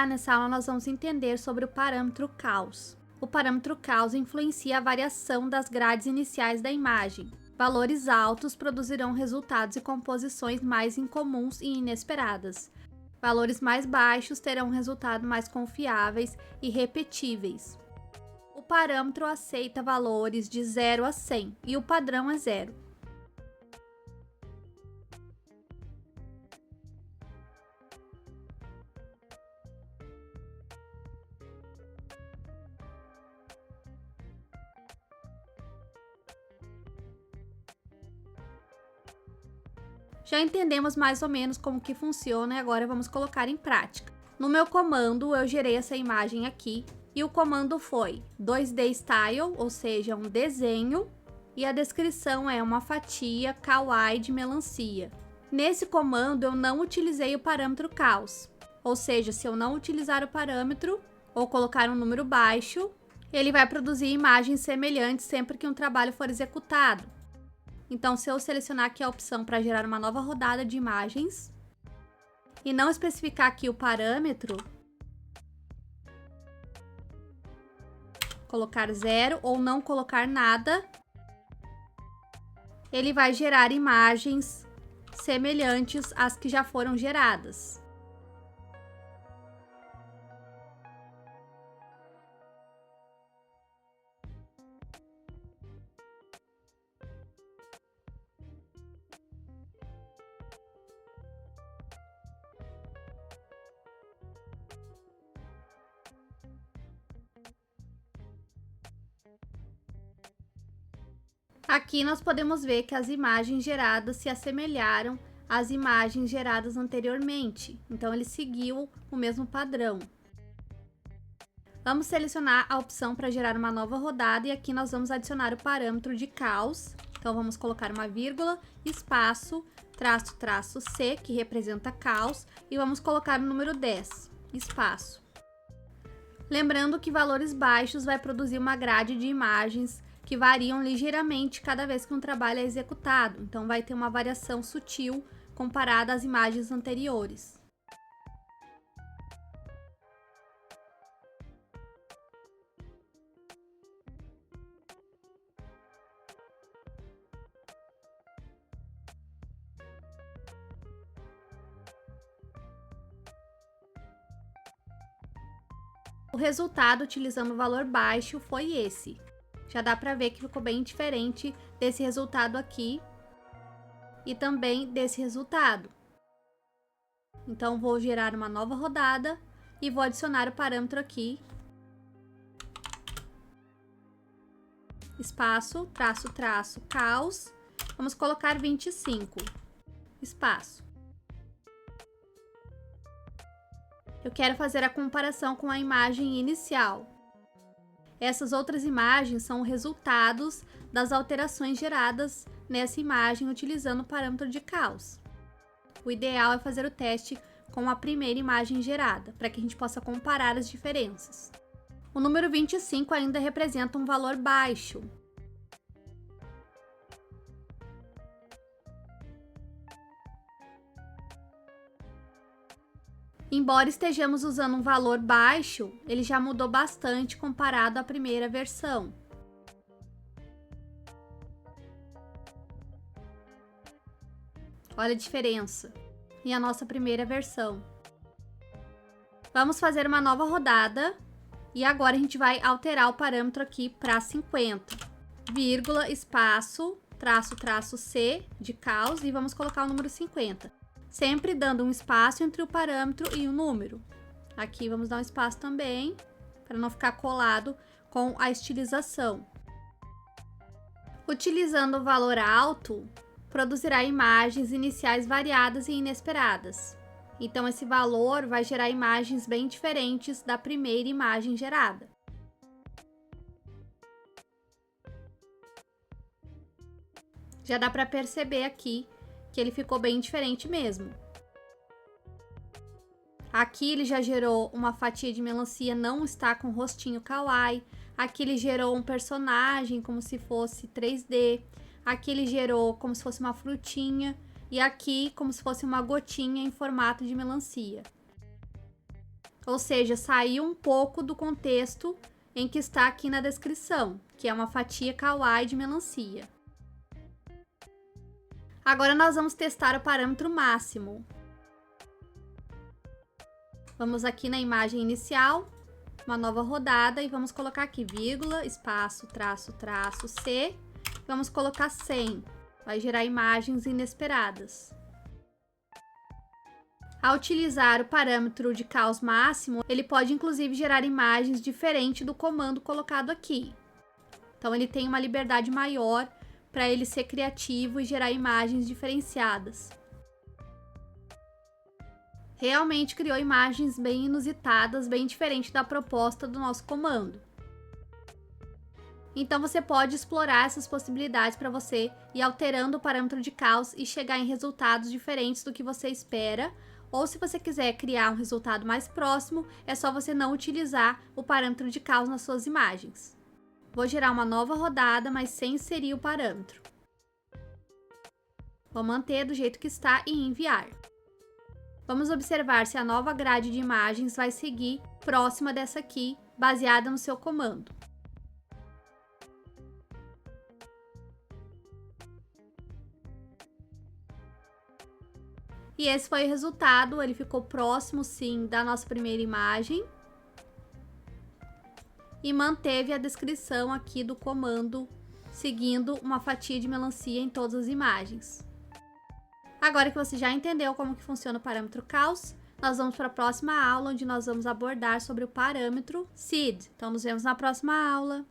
iniciar, nessa aula nós vamos entender sobre o parâmetro caos. O parâmetro caos influencia a variação das grades iniciais da imagem. Valores altos produzirão resultados e composições mais incomuns e inesperadas. Valores mais baixos terão resultados mais confiáveis e repetíveis. O parâmetro aceita valores de 0 a 100 e o padrão é 0. Já entendemos mais ou menos como que funciona e agora vamos colocar em prática. No meu comando, eu gerei essa imagem aqui e o comando foi 2D Style, ou seja, um desenho, e a descrição é uma fatia kawaii de melancia. Nesse comando, eu não utilizei o parâmetro caos, ou seja, se eu não utilizar o parâmetro ou colocar um número baixo, ele vai produzir imagens semelhantes sempre que um trabalho for executado. Então, se eu selecionar aqui a opção para gerar uma nova rodada de imagens e não especificar aqui o parâmetro, colocar 0 ou não colocar nada, ele vai gerar imagens semelhantes às que já foram geradas. Aqui nós podemos ver que as imagens geradas se assemelharam às imagens geradas anteriormente, então ele seguiu o mesmo padrão. Vamos selecionar a opção para gerar uma nova rodada e aqui nós vamos adicionar o parâmetro de caos. Então vamos colocar uma vírgula, espaço, traço, traço C, que representa caos, e vamos colocar o número 10, espaço. Lembrando que valores baixos vai produzir uma grade de imagens que variam ligeiramente cada vez que um trabalho é executado, então vai ter uma variação sutil comparada às imagens anteriores. O resultado utilizando o valor baixo foi esse. Já dá para ver que ficou bem diferente desse resultado aqui e também desse resultado. Então, vou gerar uma nova rodada e vou adicionar o parâmetro aqui. Espaço, traço, traço, caos. Vamos colocar 25. Espaço. Eu quero fazer a comparação com a imagem inicial. Essas outras imagens são resultados das alterações geradas nessa imagem utilizando o parâmetro de caos. O ideal é fazer o teste com a primeira imagem gerada, para que a gente possa comparar as diferenças. O número 25 ainda representa um valor baixo. Embora estejamos usando um valor baixo, ele já mudou bastante comparado à primeira versão. Olha a diferença. E a nossa primeira versão. Vamos fazer uma nova rodada. E agora a gente vai alterar o parâmetro aqui para 50. Vírgula, espaço, traço, traço C de caos e vamos colocar o número 50. Sempre dando um espaço entre o parâmetro e o número. Aqui vamos dar um espaço também, para não ficar colado com a estilização. Utilizando o valor alto, produzirá imagens iniciais variadas e inesperadas. Então, esse valor vai gerar imagens bem diferentes da primeira imagem gerada. Já dá para perceber aqui que ele ficou bem diferente mesmo. Aqui ele já gerou uma fatia de melancia, não está com rostinho kawaii. Aqui ele gerou um personagem como se fosse 3D. Aqui ele gerou como se fosse uma frutinha. E aqui como se fosse uma gotinha em formato de melancia. Ou seja, saiu um pouco do contexto em que está aqui na descrição, que é uma fatia kawaii de melancia. Agora nós vamos testar o parâmetro máximo. Vamos aqui na imagem inicial, uma nova rodada, e vamos colocar aqui vírgula, espaço, traço, traço, C. Vamos colocar 100, vai gerar imagens inesperadas. Ao utilizar o parâmetro de caos máximo, ele pode inclusive gerar imagens diferentes do comando colocado aqui. Então ele tem uma liberdade maior para ele ser criativo e gerar imagens diferenciadas. Realmente criou imagens bem inusitadas, bem diferente da proposta do nosso comando. Então você pode explorar essas possibilidades para você ir alterando o parâmetro de caos e chegar em resultados diferentes do que você espera. Ou se você quiser criar um resultado mais próximo, é só você não utilizar o parâmetro de caos nas suas imagens. Vou gerar uma nova rodada, mas sem inserir o parâmetro. Vou manter do jeito que está e enviar. Vamos observar se a nova grade de imagens vai seguir próxima dessa aqui, baseada no seu comando. E esse foi o resultado, ele ficou próximo sim da nossa primeira imagem. E manteve a descrição aqui do comando, seguindo uma fatia de melancia em todas as imagens. Agora que você já entendeu como que funciona o parâmetro caos, nós vamos para a próxima aula, onde nós vamos abordar sobre o parâmetro seed. Então nos vemos na próxima aula.